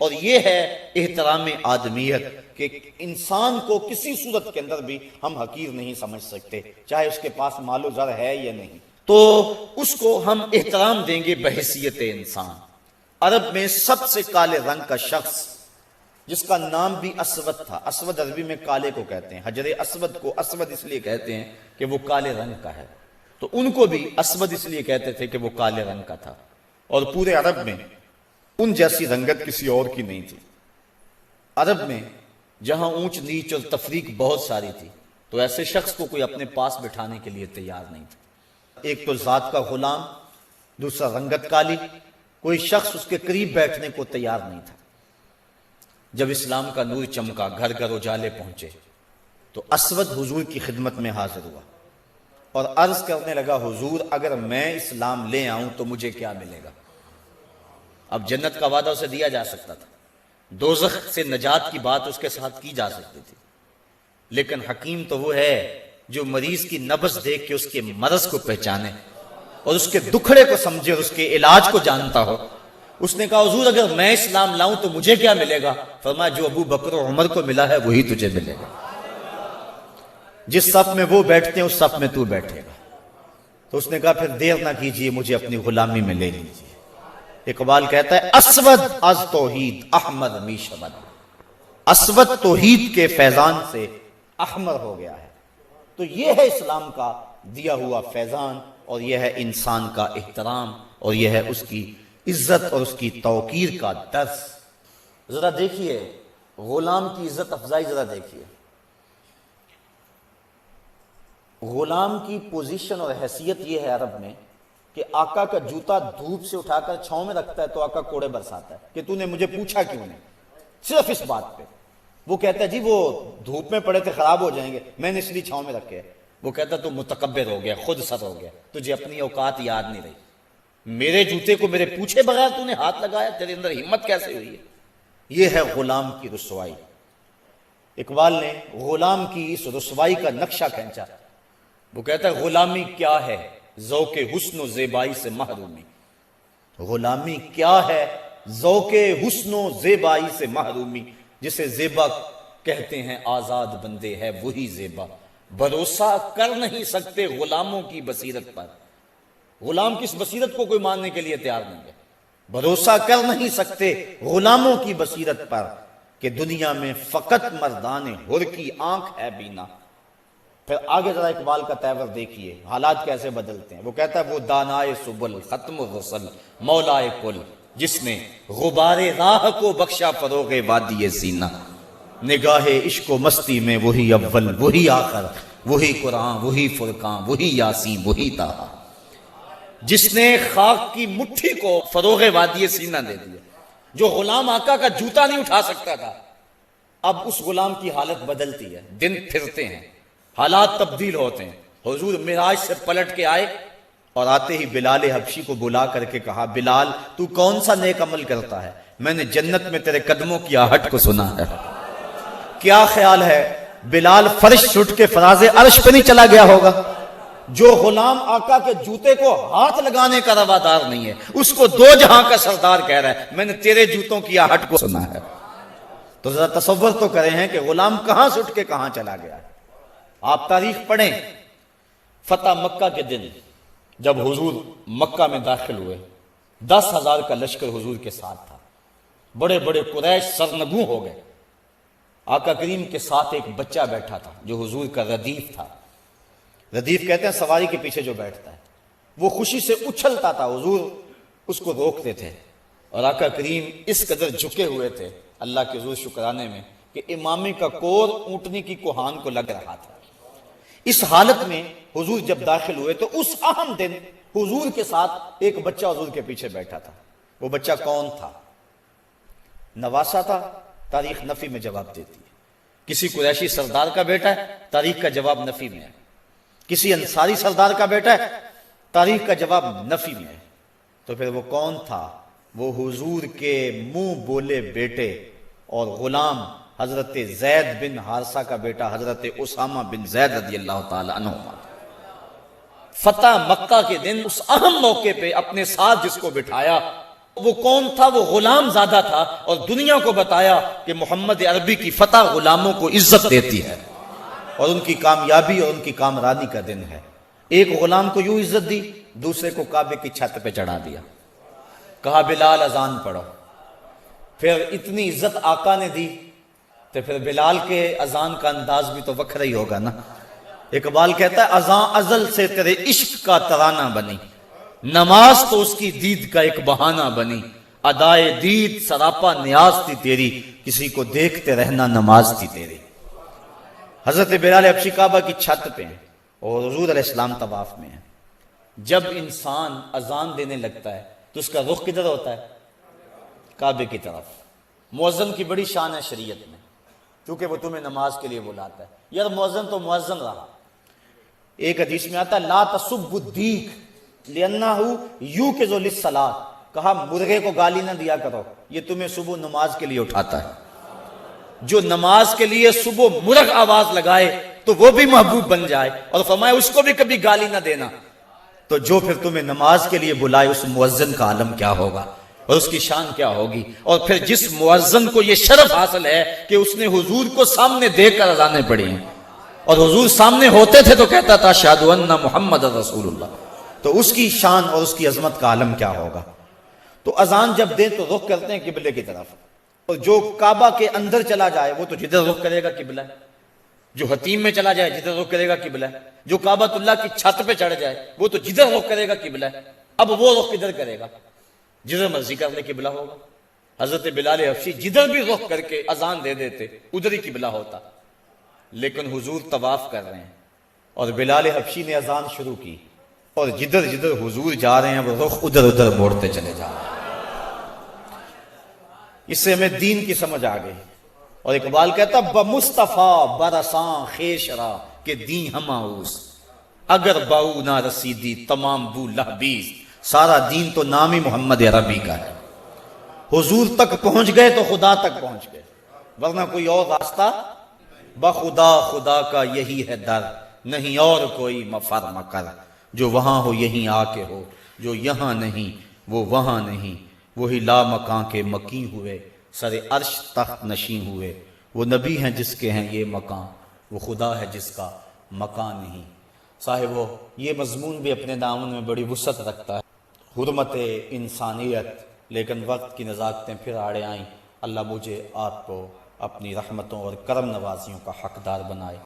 اور یہ ہے احترام آدمیت کہ انسان کو کسی صورت کے اندر بھی ہم حقیر نہیں سمجھ سکتے، چاہے اس کے پاس مال و زر ہے یا نہیں، تو اس کو ہم احترام دیں گے بحیثیت انسان۔ عرب میں سب سے کالے رنگ کا شخص جس کا نام بھی اسود تھا، اسود عربی میں کالے کو کہتے ہیں، حجر اسود کو اسود اس لیے کہتے ہیں کہ وہ کالے رنگ کا ہے، تو ان کو بھی اسود اس لیے کہتے تھے کہ وہ کالے رنگ کا تھا، اور پورے عرب میں ان جیسی رنگت کسی اور کی نہیں تھی۔ عرب میں جہاں اونچ نیچ اور تفریق بہت ساری تھی، تو ایسے شخص کو کوئی اپنے پاس بٹھانے کے لیے تیار نہیں تھا۔ ایک تو ذات کا غلام، دوسرا رنگت کالی، کوئی شخص اس کے قریب بیٹھنے کو تیار نہیں تھا۔ جب اسلام کا نور چمکا، گھر گھر اجالے پہنچے، تو اسود حضور کی خدمت میں حاضر ہوا اور عرض کرنے لگا، حضور اگر میں اسلام لے آؤں تو مجھے کیا ملے گا؟ اب جنت کا وعدہ اسے دیا جا سکتا تھا، دوزخ سے نجات کی بات اس کے ساتھ کی جا سکتی تھی، لیکن حکیم تو وہ ہے جو مریض کی نبض دیکھ کے اس کے مرض کو پہچانے اور اس کے دکھڑے کو سمجھے اور اس کے علاج کو جانتا ہو۔ اس نے کہا، حضور اگر میں اسلام لاؤں تو مجھے کیا ملے گا؟ فرمایا، جو ابو بکر و عمر کو ملا ہے وہی تجھے ملے گا، جس صف میں وہ بیٹھتے ہیں اس صف میں تو بیٹھے گا۔ تو اس نے کہا، پھر دیر نہ کیجئے، مجھے اپنی غلامی میں لے لیجئے۔ اقبال کہتا ہے، اسود از توحید احمد می شود، اسود توحید کے فیضان سے احمر ہو گیا ہے۔ تو یہ ہے اسلام کا دیا ہوا فیضان، اور یہ ہے انسان کا احترام، اور یہ ہے اس کی عزت اور اس کی توقیر کا درس۔ ذرا دیکھیے غلام کی عزت افزائی، ذرا دیکھیے غلام کی پوزیشن اور حیثیت یہ ہے عرب میں کہ آقا کا جوتا دھوپ سے اٹھا کر چھاؤں میں رکھتا ہے تو آقا کوڑے برساتا ہے کہ تو نے مجھے پوچھا کیوں نہیں، صرف اس بات پہ۔ وہ کہتا ہے، جی وہ دھوپ میں پڑے تھے خراب ہو جائیں گے، میں نے اس لیے چھاؤں میں رکھے۔ وہ کہتا ہے، تو متکبر ہو گیا، خود سر ہو گیا، تجھے اپنی اوقات یاد نہیں رہی، میرے جوتے کو میرے پوچھے بغیر تو نے ہاتھ لگایا، تیرے اندر ہمت کیسے ہوئی ہے؟ یہ ہے غلام کی رسوائی۔ اقبال نے غلام کی اس رسوائی کا نقشہ کھینچا۔ وہ کہتا ہے، غلامی کیا ہے ذوق حسن و زیبائی سے محرومی، غلامی کیا ہے ذوق حسن و زیبائی سے محرومی، جسے زیبا کہتے ہیں آزاد بندے ہے وہی زیبا، بھروسہ کر نہیں سکتے غلاموں کی بصیرت پر۔ غلام کی اس بصیرت کو کوئی ماننے کے لیے تیار نہیں ہے، بھروسہ کر نہیں سکتے غلاموں کی بصیرت پر کہ دنیا میں فقط مردان حر کی آنکھ ہے بینا۔ پھر آگے ذرا اقبال کا تیور دیکھیے، حالات کیسے بدلتے ہیں۔ وہ کہتا ہے، وہ دانائے سبل ختم الرسل مولائے کل، جس نے غبار راہ کو بخشا فروغ وادی سینہ، نگاہ عشق و مستی میں وہی اول وہی آخر، وہی قرآن وہی فرقان وہی یاسین وہی طٰہٰ، جس نے خاک کی مٹھی کو فروغ وادی سینہ دے دیا۔ جو غلام آقا کا جوتا نہیں اٹھا سکتا تھا، اب اس غلام کی حالت بدلتی ہے، دن پھرتے ہیں، حالات تبدیل ہوتے ہیں۔ حضور معراج سے پلٹ کے آئے اور آتے ہی بلال حبشی کو بلا کر کے کہا، بلال تو کون سا نیک عمل کرتا ہے؟ میں نے جنت میں تیرے قدموں کی آہٹ کو سنا ہے۔ کیا خیال ہے بلال فرش چھٹ کے فراز عرش پہ نہیں چلا گیا ہوگا؟ جو غلام آقا کے جوتے کو ہاتھ لگانے کا روادار نہیں ہے، اس کو دو جہاں کا سردار کہہ رہا ہے، میں نے تیرے جوتوں کی آہٹ کو سنا ہے۔ تو ذرا تصور تو کریں ہیں کہ غلام کہاں سے اٹھ کے کہاں چلا گیا ہے۔ آپ تاریخ پڑھیں، فتح مکہ کے دن جب حضور مکہ میں داخل ہوئے، 10,000 کا لشکر حضور کے ساتھ تھا، بڑے بڑے قریش سرنگوں ہو گئے۔ آقا کریم کے ساتھ ایک بچہ بیٹھا تھا جو حضور کا ردیف تھا، ردیف کہتے ہیں سواری کے پیچھے جو بیٹھتا ہے، وہ خوشی سے اچھلتا تھا، حضور اس کو روکتے تھے، اور آقا کریم اس قدر جھکے ہوئے تھے اللہ کے حضور شکرانے میں کہ امامی کا کور اونٹنی کی کوہان کو لگ رہا تھا۔ اس حالت میں حضور جب داخل ہوئے تو اس اہم دن حضور کے ساتھ ایک بچہ حضور کے پیچھے بیٹھا تھا۔ وہ بچہ کون تھا؟ نواسہ تھا، تاریخ نفی میں جواب دیتی ہے۔ کسی قریشی سردار کا بیٹا ہے، تاریخ کا جواب نفی میں ہے۔ کسی انصاری سردار کا بیٹا ہے، تاریخ کا جواب نفی میں ہے۔ تو پھر وہ کون تھا؟ وہ حضور کے منہ بولے بیٹے اور غلام حضرت زید بن حارثہ کا بیٹا حضرت اسامہ بن زید رضی اللہ تعالی عنہ۔ فتح مکہ کے دن اس اہم موقع پہ اپنے ساتھ جس کو بٹھایا وہ کون تھا؟ وہ غلام زادہ تھا، اور دنیا کو بتایا کہ محمد عربی کی فتح غلاموں کو عزت دیتی ہے اور ان کی کامیابی اور ان کی کامرانی کا دن ہے۔ ایک غلام کو یوں عزت دی، دوسرے کو کعبے کی چھت پہ چڑھا دیا، کہا بلال اذان پڑھو۔ پھر اتنی عزت آقا نے دی تو پھر بلال کے اذان کا انداز بھی تو وکھرا ہی ہوگا نا۔ اقبال کہتا ہے اذان ازل سے تیرے عشق کا ترانہ بنی، نماز تو اس کی دید کا ایک بہانہ بنی، ادائے دید سراپا نیاز تھی تیری، کسی کو دیکھتے رہنا نماز تھی تیری۔ حضرت بلال حبشی کعبہ کی چھت پہ ہیں اور حضور علیہ السلام طواف میں ہیں۔ جب انسان اذان دینے لگتا ہے تو اس کا رخ کدھر ہوتا ہے؟ کعبے کی طرف۔ مؤذن کی بڑی شان ہے شریعت میں، کیونکہ وہ تمہیں نماز کے لیے بلاتا ہے۔ یار مؤذن تو مؤذن رہا۔ ایک حدیث میں آتا ہے لا تسبوا الدیک لأنہ یوقظ للصلاۃ، کہا مرغے کو گالی نہ دیا کرو، یہ تمہیں صبح نماز کے لیے اٹھاتا ہے۔ جو نماز کے لیے صبح مرغ آواز لگائے تو وہ بھی محبوب بن جائے، اور فرمایا اس کو بھی کبھی گالی نہ دینا۔ تو جو پھر تمہیں نماز کے لیے بلائے اس مؤذن کا عالم کیا ہوگا اور اس کی شان کیا ہوگی۔ اور پھر جس مؤذن کو یہ شرف حاصل ہے کہ اس نے حضور کو سامنے دیکھ کر اذانیں پڑھی ہیں، اور حضور سامنے ہوتے تھے تو کہتا تھا اشہد ان محمد رسول اللہ، تو اس کی شان اور اس کی عظمت کا عالم کیا ہوگا۔ تو اذان جب دیں تو رخ کرتے ہیں قبلے کی طرف، اور جو کعبہ کے اندر چلا جائے وہ تو جدھر رخ کرے گا قبلہ ہے، جو حتیم میں چلا جائے جدھر رخ کرے گا قبلہ ہے، جو کعبۃ اللہ کی چھت پہ چڑھ جائے وہ تو جدھر رخ کرے گا قبلہ ہے۔ اب وہ رخ کدھر کرے گا؟ جدھر مرضی کر لے قبلہ ہوگا۔ حضرت بلال حبشی جدھر بھی رخ کر کے اذان دے دیتے ادھر ہی قبلہ ہوتا، لیکن حضور طواف کر رہے ہیں اور بلال حبشی نے اذان شروع کی، اور جدھر جدھر حضور جا رہے ہیں وہ رخ ادھر ادھر موڑتے چلے جا رہے ہیں۔ اس سے ہمیں دین کی سمجھ آ گئی۔ اور اقبال کہتا بمصطفیٰ برساں خیشرا کہ دین ہماؤس، اگر باؤ نہ رسیدی تمام بو لہبیز، سارا دین تو نام ہی محمد عربی کا ہے۔ حضور تک پہنچ گئے تو خدا تک پہنچ گئے، ورنہ کوئی اور راستہ بخدا خدا کا یہی ہے در، نہیں اور کوئی مفر مکر، جو وہاں ہو یہیں آ کے ہو، جو یہاں نہیں وہ وہاں نہیں، وہی لا مکان کے مکی ہوئے، سر عرش تخت نشیں ہوئے، وہ نبی ہیں جس کے ہیں یہ مکان، وہ خدا ہے جس کا مکان نہیں۔ صاحبو یہ مضمون بھی اپنے دامن میں بڑی وسعت رکھتا ہے، حرمت انسانیت، لیکن وقت کی نزاکتیں پھر آڑے آئیں۔ اللہ مجھے آپ کو اپنی رحمتوں اور کرم نوازیوں کا حقدار بنائے۔